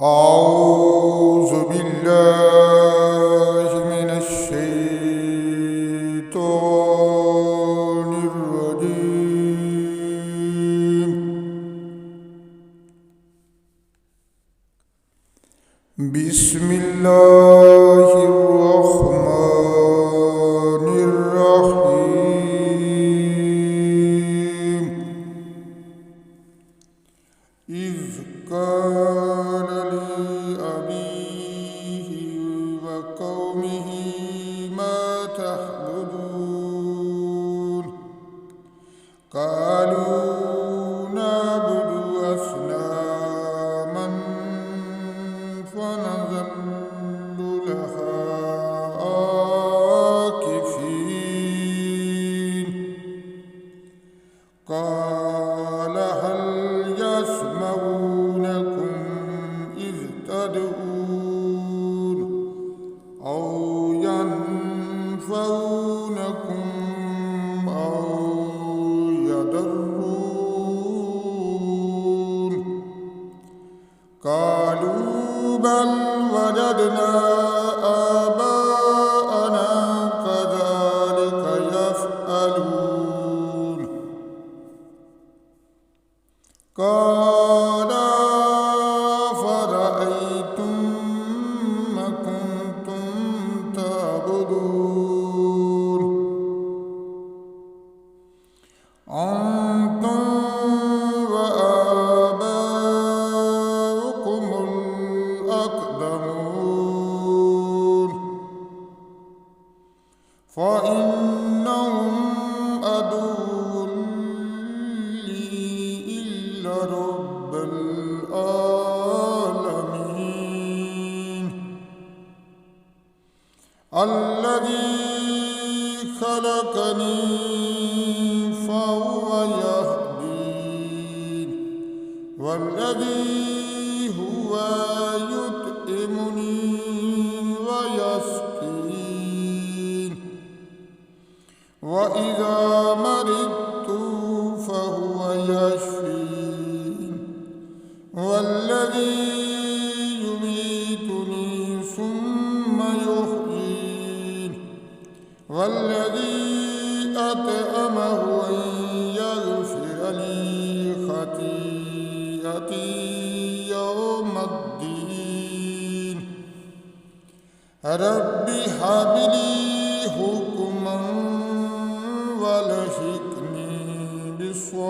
أعوذ بالله من الشيطان الرجيم. بسم الله الرحمن الرحيم. إذ قال لأبيه وقومه ما تعبدون قالوا نعبد أصناما فنظل لها عاكفين. قال هل يسمعونكم إذ تدعون أو ينفعونكم أو يضرون؟ قالوا بل وجدنا آباءنا كذلك يفعلون. قال فرأيتم ما كنتم تعبدون أنتم وآباؤكم الأقدمون فإنهم عدو لي إلا رب العالمين الذي خلقني فهو يهدين والذي هو يطعمني ويسقين وإذا مرضت فهو يشفين والذي يميتني ثم يحيين والذي أطعمه أن يغفر لي خطيئتي يوم الدين. رب هب لي حكما والحقني بالصالحين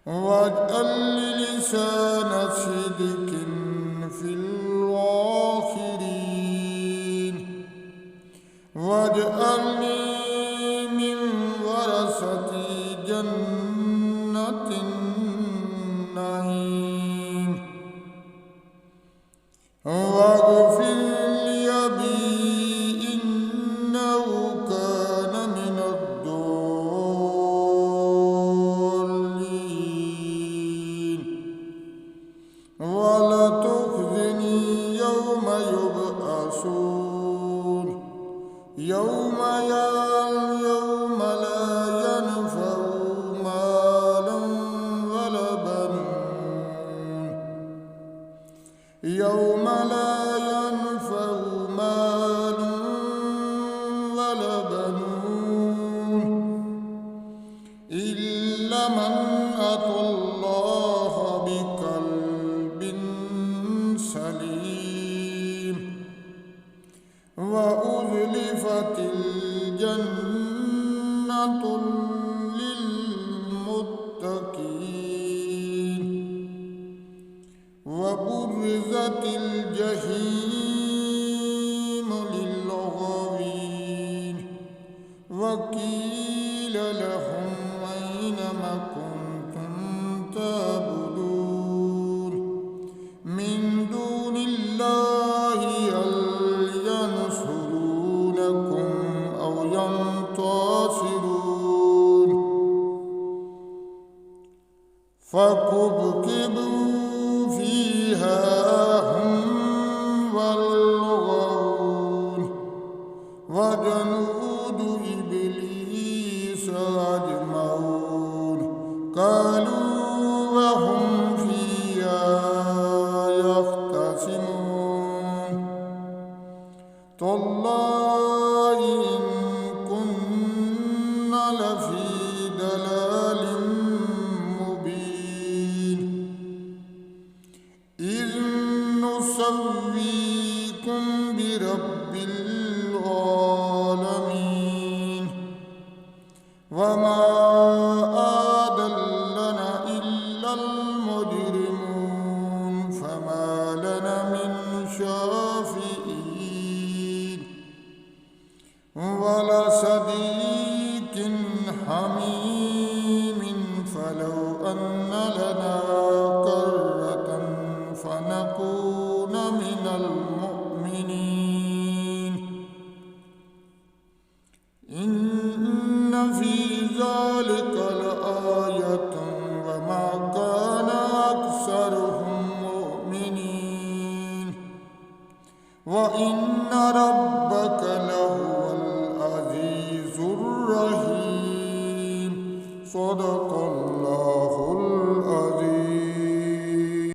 واجعل لي لسان صدق في الآخرين واجعلني من ورثة جنة النعيم واغفر لي أبي إنه كان من الضالين ولا تخزني يوم يبعثون يوم لا ينفع مال ولا بنون يوم لا ينفع مال ولا بنون إلا من أتى الله بقلب سليم وأزلفت الجنة للمتقين وبرزت الجحيم للغاوين وقيل لهم أين ما كنتم تعبدون من دون الله هل ينصرونكم أو ينتصرون؟ فكبكبوا فيها هم والغاوون وجنود إبليس أجمعون قالوا وهم فيها يختصمون تالله إن كنا لفي ضلال مبين إذ نسويكم برب العالمين وما أضلنا إلا المجرمون فما لنا من شافعين ولا صديق حميم فلو أن لنا كرة فنكون من المؤمنين إن في ذلك لآية وما كان أكثرهم مؤمنين وإن ربك لهو العزيز الرحيم صدق الله